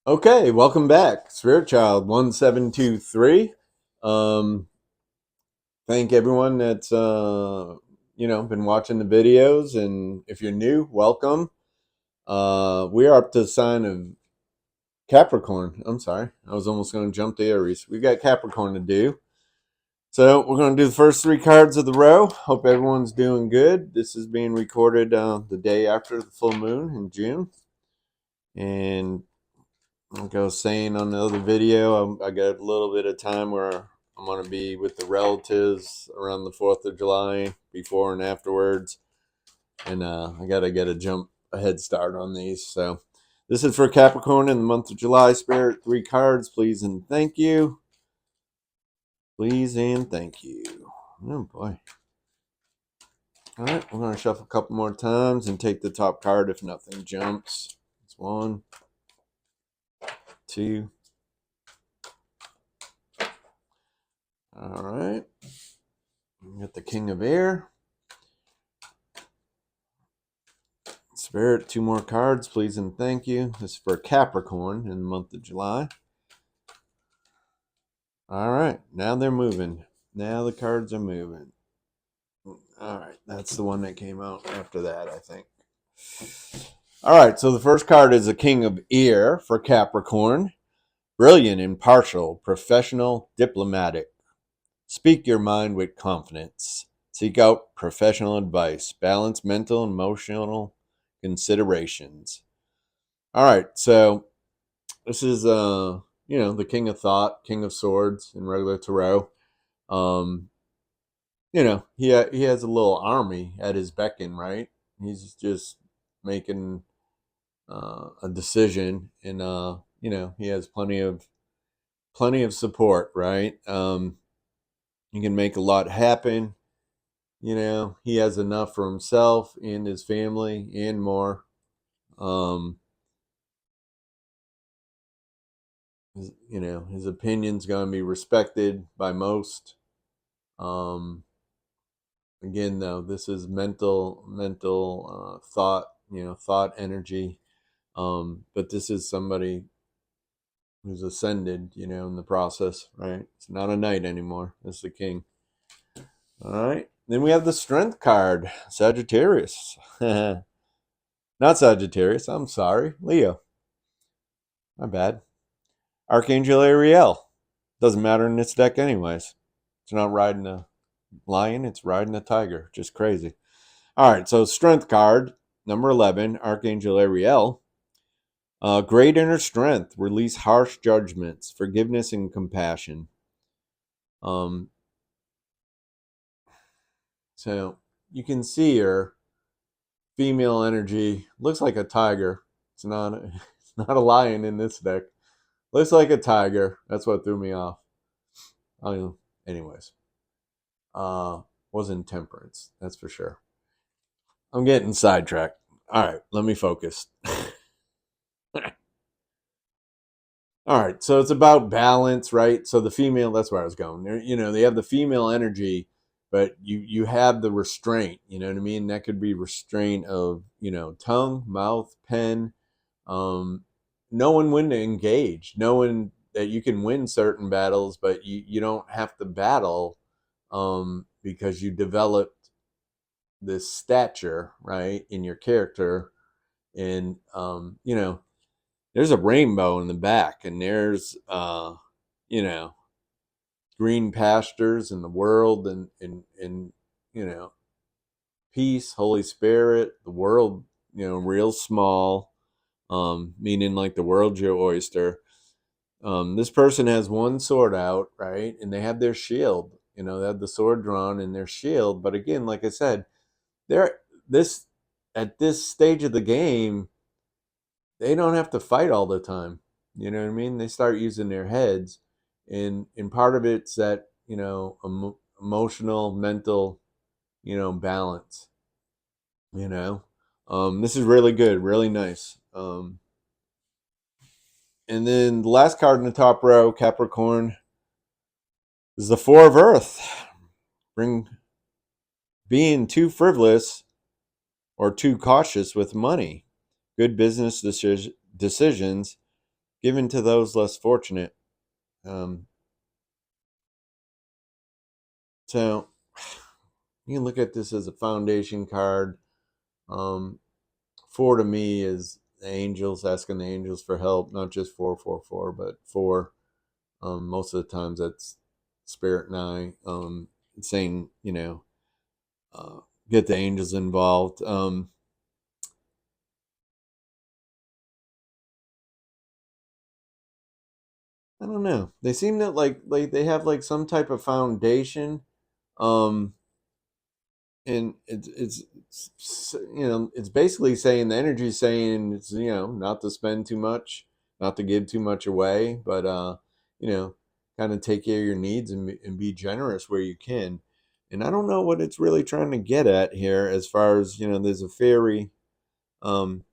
Okay, welcome back. Spirit Child 1723. Um Thank everyone that's been watching the videos, and if you're new, welcome. We are up to the sign of Capricorn. I'm sorry. I was almost going to jump to Aries. We got Capricorn to do. So, we're going to do the first three cards of the row. Hope everyone's doing good. This is being recorded the day after the full moon in June. And like I was saying on the other video, I got a little bit of time where I'm going to be with the relatives around the 4th of July, before and afterwards. And I got to get a head start on these. So this is for Capricorn in the month of July. Spirit, three cards, please and thank you. Please and thank you. Oh boy. All right, we're going to shuffle a couple more times and take the top card if nothing jumps. It's 1, 2. All right. We got the King of Air. Spirit, two more cards, please and thank you. This is for Capricorn in the month of July. All right, now they're moving. Now the cards are moving. All right, that's the one that came out after that, I think. All right, so the first card is the King of Air for Capricorn. Brilliant, impartial, professional, diplomatic. Speak your mind with confidence. Seek out professional advice. Balance mental and emotional considerations. All right, so this is the King of Thought, King of Swords in regular tarot. He has a little army at his beckon, right? He's just making a decision, and he has plenty of support, right? He can make a lot happen. He has enough for himself and his family and more. His opinion's going to be respected by most. Again, though, this is mental thought, thought energy. But this is somebody who's ascended, in the process, right? It's not a knight anymore. It's the king. All right. Then we have the Strength card, Sagittarius. Not Sagittarius. I'm sorry, Leo. My bad. Archangel Ariel. Doesn't matter in this deck, anyways. It's not riding a lion, it's riding a tiger. Just crazy. All right, so Strength card, number 11, Archangel Ariel. Great inner strength, release harsh judgments, forgiveness and compassion. So you can see her female energy looks like a tiger. It's not it's not a lion in this deck. Looks like a tiger. That's what threw me off. Anyways, wasn't temperance. That's for sure. I'm getting sidetracked. All right, let me focus. All right, so it's about balance, right? So the female, that's where I was going. They have the female energy, but you have the restraint, you know what I mean? That could be restraint of, tongue, mouth, pen, knowing when to engage, knowing that you can win certain battles, but you don't have to battle because you developed this stature, right, in your character. And there's a rainbow in the back, and there's green pastures in the world, and peace, Holy Spirit, the world, real small, meaning like the world's your oyster. This person has one sword out, right, and they have their shield. They have the sword drawn and their shield. But again, like I said, they're this at this stage of the game, they don't have to fight all the time. You know what I mean? They start using their heads, and part of it's that emotional, mental, balance. This is really good, really nice. And then the last card in the top row, Capricorn, is the Four of Earth. Being too frivolous or too cautious with money. Good business decisions given to those less fortunate. So you can look at this as a foundation card. 4 to me is the angels, asking the angels for help, not just 444, but 4. Most of the times that's spirit and saying, get the angels involved. I don't know. They seem to like they have like some type of foundation. Um, and it's basically saying the energy is saying it's not to spend too much, not to give too much away, but you know kind of take care of your needs and be generous where you can. And I don't know what it's really trying to get at here, as far as there's a fairy um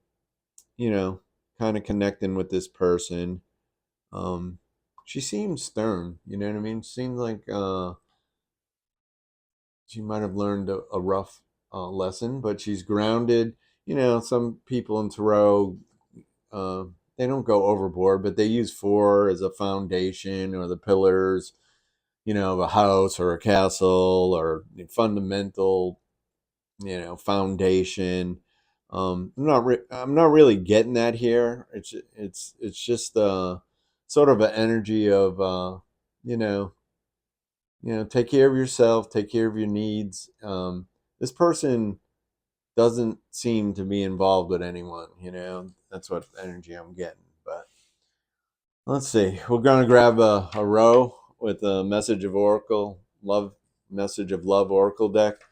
you know kind of connecting with this person. um she seems stern, you know what I mean. Seems like she might have learned a rough lesson, but she's grounded. Some people in tarot, uh, they don't go overboard, but they use 4 as a foundation, or the pillars, of a house or a castle, or the fundamental, foundation. I'm not really getting that here. It's just sort of an energy of you know take care of yourself, take care of your needs. This person doesn't seem to be involved with anyone. That's what energy I'm getting. But let's see. We're gonna grab a row with a message of oracle love, message of love oracle deck.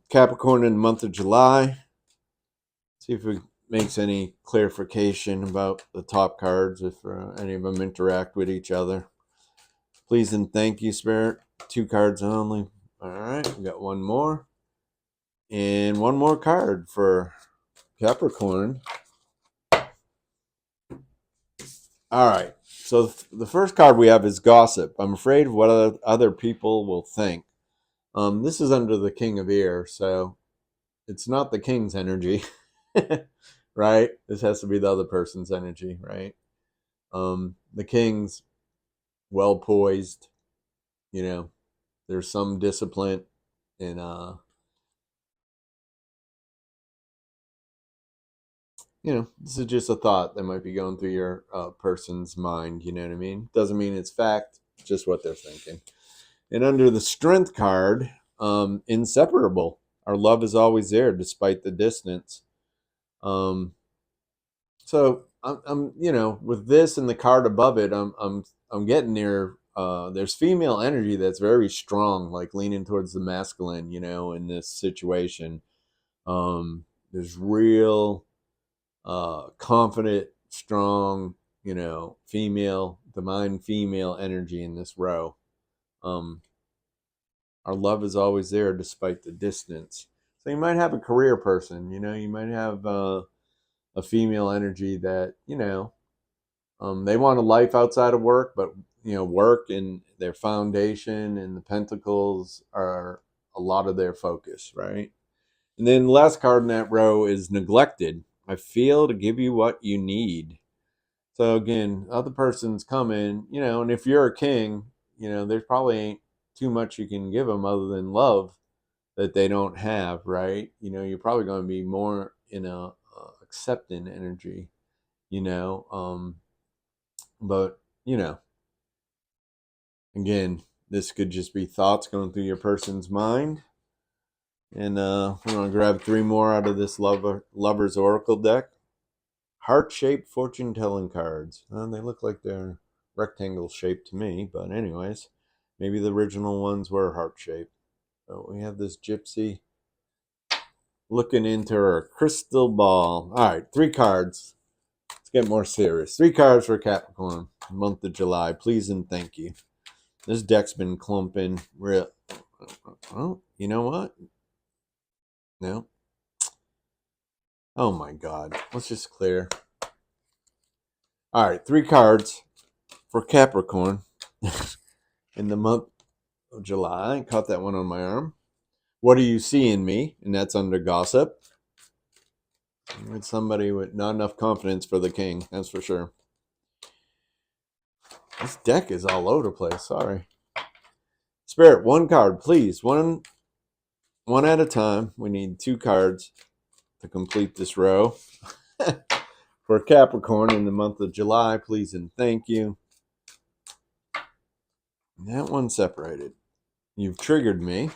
Capricorn in the month of July. See if it makes any clarification about the top cards, if any of them interact with each other. Please and thank you, Spirit. 2 cards only. All right, we got one more. And one more card for Capricorn. All right. So the first card we have is gossip. I'm afraid of what other people will think. This is under the King of Air, so it's not the King's energy, right? This has to be the other person's energy, right? The King's well poised. There's some discipline, and this is just a thought that might be going through your person's mind. You know what I mean? Doesn't mean it's fact, just what they're thinking. And under the strength card, inseparable. Our love is always there despite the distance. Um, so I'm with this and the card above it, I'm getting near. There's female energy that's very strong, like leaning towards the masculine. In this situation, there's real confident, strong, female, divine female energy in this row. Our love is always there despite the distance. So you might have a career person, you might have a female energy that, they want a life outside of work, but, work and their foundation and the pentacles are a lot of their focus, right? And then the last card in that row is neglected. I feel to give you what you need. So again, other person's coming, and if you're a king, there's probably ain't too much you can give them other than love that they don't have, right? You're probably going to be more in a accepting energy, but again, this could just be thoughts going through your person's mind. And we're going to grab 3 more out of this lover's oracle deck. Heart-shaped fortune-telling cards. They look like they're rectangle shaped to me, but anyways, maybe the original ones were heart-shaped. So we have this gypsy looking into her crystal ball. All right, 3 cards. Let's get more serious. 3 cards for Capricorn, month of July. Please and thank you. This deck's been clumping real. Oh, you know what? No. Oh my God. Let's just clear. All right, 3 cards for Capricorn in the month of July. I caught that one on my arm. What do you see in me? And that's under gossip. It's somebody with not enough confidence for the king, that's for sure. This deck is all over the place. Sorry. Spirit, one card, please. One at a time. We need 2 cards to complete this row. For Capricorn in the month of July, please and thank you. That one separated. You've triggered me.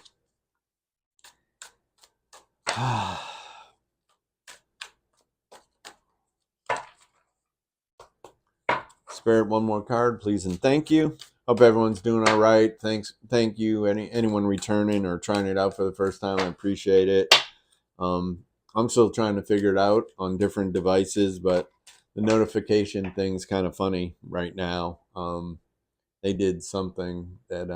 Spirit, one more card, please and thank you. Hope everyone's doing all right. Thank you. Anyone returning or trying it out for the first time, I appreciate it. I'm still trying to figure it out on different devices, but the notification thing's kind of funny right now. They did something that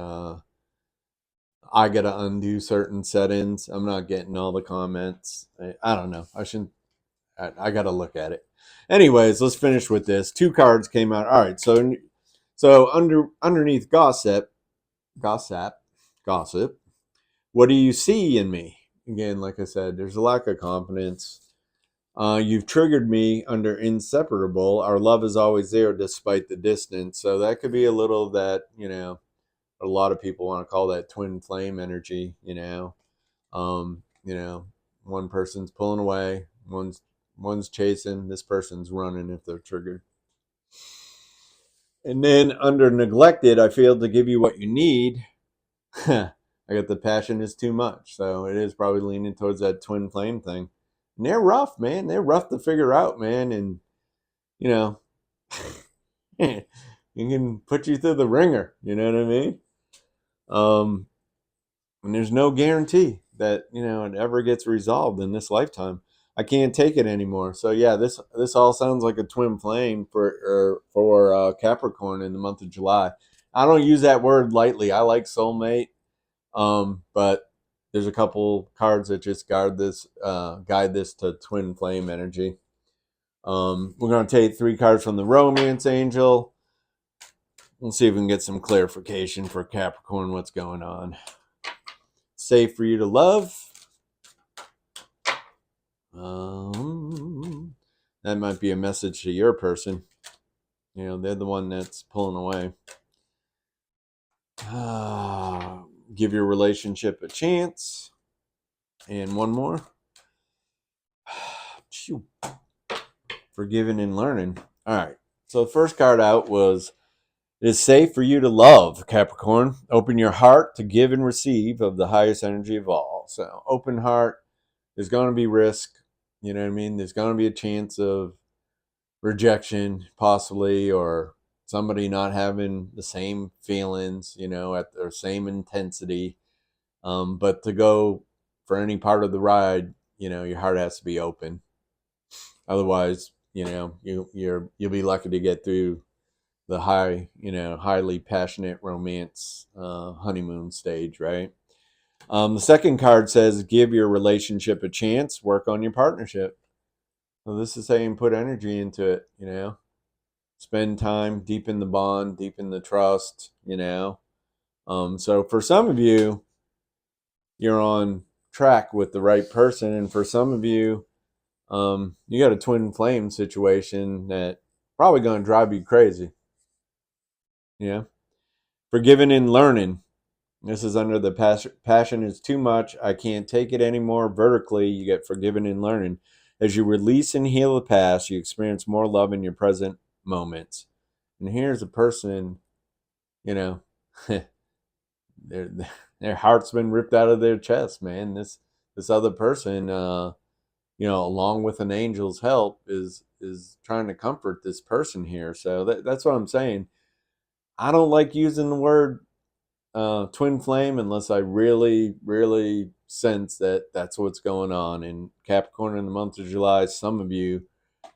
I got to undo certain settings. I'm not getting all the comments. I don't know. I got to look at it. Anyways, let's finish with this. 2 cards came out. All right. So underneath gossip. What do you see in me? Again, like I said, there's a lack of confidence. You've triggered me under inseparable. Our love is always there despite the distance. So that could be a little of that, a lot of people want to call that twin flame energy, one person's pulling away, one's chasing, this person's running if they're triggered. And then under neglected, I failed to give you what you need. I got the passion is too much. So it is probably leaning towards that twin flame thing. And they're rough, man. They're rough to figure out, man. And, it can put you through the ringer. You know what I mean? And there's no guarantee that, it ever gets resolved in this lifetime. I can't take it anymore. So yeah, this all sounds like a twin flame for Capricorn in the month of July. I don't use that word lightly. I like soulmate, but there's a couple cards that just guide this to twin flame energy. We're going to take 3 cards from the Romance Angel. We'll see if we can get some clarification for Capricorn, what's going on. Safe for you to love. That might be a message to your person. They're the one that's pulling away. Give your relationship a chance. And one more. Forgiving and learning. All right. So the first card out was, it is safe for you to love, Capricorn. Open your heart to give and receive of the highest energy of all. So open heart. There's going to be risk. You know what I mean? There's going to be a chance of rejection, possibly, or somebody not having the same feelings, at their same intensity. But to go for any part of the ride, your heart has to be open. Otherwise, you'll be lucky to get through the highly passionate romance honeymoon stage, right? The second card says, give your relationship a chance, work on your partnership. So this is saying put energy into it, spend time, deepen the bond, deepen the trust, So for some of you, you're on track with the right person. And for some of you, you got a twin flame situation that probably going to drive you crazy. Yeah. Forgiving and learning. This is under the passion is too much. I can't take it anymore. Vertically, you get forgiven and learning. As you release and heal the past, you experience more love in your present moments. And here's a person, their heart's been ripped out of their chest, man. This other person, along with an angel's help, is trying to comfort this person here. So that's what I'm saying. I don't like using the word twin flame unless I really, really sense that that's what's going on. And Capricorn in the month of July, some of you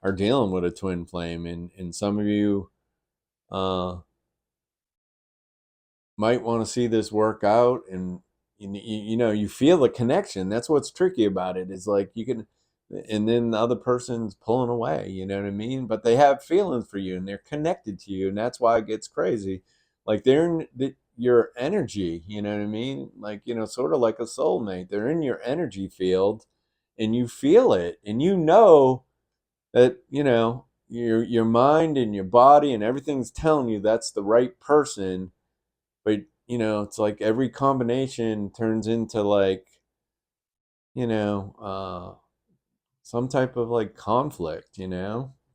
are dealing with a twin flame, and some of you might want to see this work out, and you feel the connection. That's what's tricky about it, is like you can, and then the other person's pulling away, you know what I mean? But they have feelings for you and they're connected to you, and that's why it gets crazy. Like they're in your energy, you know what I mean? Like, sort of like a soulmate. They're in your energy field and you feel it, and that, your mind and your body and everything's telling you that's the right person, but it's like every combination turns into like you know some type of like conflict,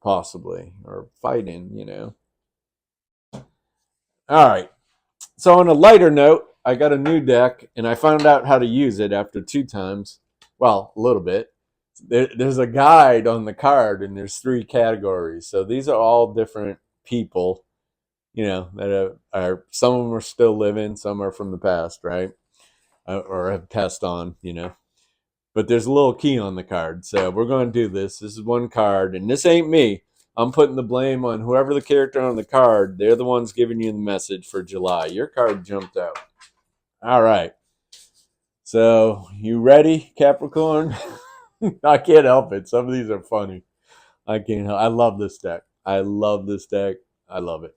possibly, or fighting. All right. So on a lighter note, I got a new deck and I found out how to use it after 2 times. Well, a little bit. There's a guide on the card and there's 3 categories. So these are all different people, that are some of them are still living, some are from the past, right? Or have passed on. But there's a little key on the card. So we're going to do this. This is one card, and this ain't me. I'm putting the blame on whoever the character on the card. They're the ones giving you the message for July. Your card jumped out. All right. So you ready, Capricorn? I can't help it. Some of these are funny. I can't help. I love this deck. I love this deck. I love it.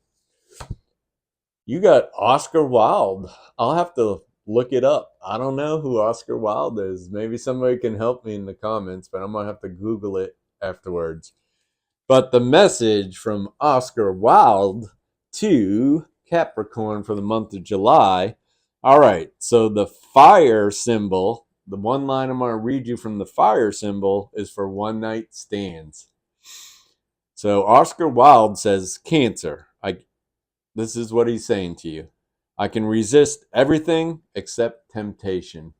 You got Oscar Wilde. I'll have to look it up. I don't know who Oscar Wilde is. Maybe somebody can help me in the comments, but I'm going to have to Google it afterwards. But the message from Oscar Wilde to Capricorn for the month of July. All right, so the fire symbol, the one line I'm going to read you from the fire symbol is for one night stands. So Oscar Wilde says, Cancer, this is what he's saying to you. I can resist everything except temptation.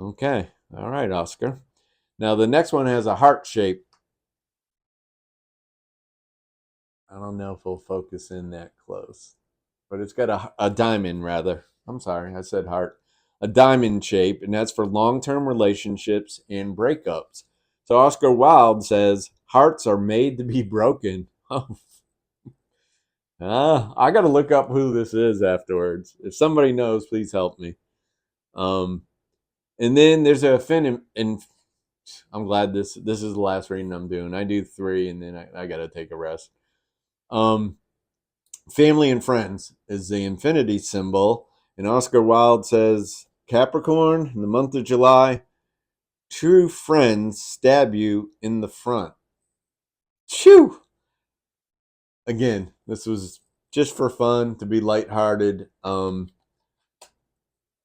Okay. All right, Oscar. Now, the next one has a heart shape. I don't know if we'll focus in that close, but it's got a diamond, rather. I'm sorry, I said heart. A diamond shape, and that's for long-term relationships and breakups. So Oscar Wilde says, hearts are made to be broken. I got to look up who this is afterwards. If somebody knows, please help me. And then there's a fin, and I'm glad this is the last reading I'm doing. I do 3, and then I got to take a rest. Family and friends is the infinity symbol, and Oscar Wilde says, Capricorn, in the month of July, true friends stab you in the front. Phew! Again, this was just for fun, to be lighthearted. I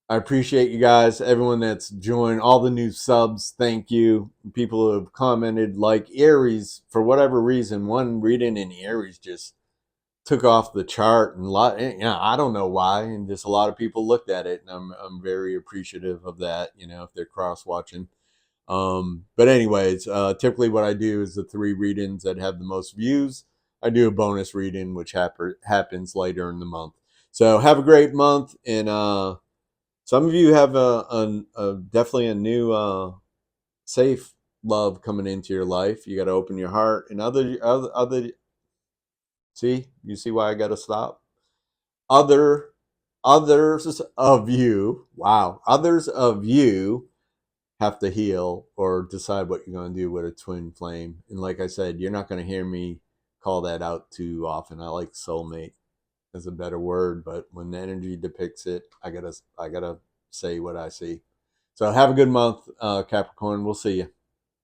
appreciate you guys, everyone that's joined, all the new subs. Thank you. People who have commented, like Aries, for whatever reason, one reading in Aries just took off the chart, and I don't know why, and just a lot of people looked at it, and I'm very appreciative of that. If they're cross watching. But anyways, typically what I do is the 3 readings that have the most views. I do a bonus reading, which happens later in the month. So have a great month, and some of you have definitely a new safe love coming into your life. You got to open your heart, and other. See, you see why I got to stop. Others of you, wow, others of you have to heal or decide what you're going to do with a twin flame. And like I said, you're not going to hear me call that out too often. I like soulmate as a better word, but when the energy depicts it, I gotta say what I see. So have a good month, Capricorn. We'll see you.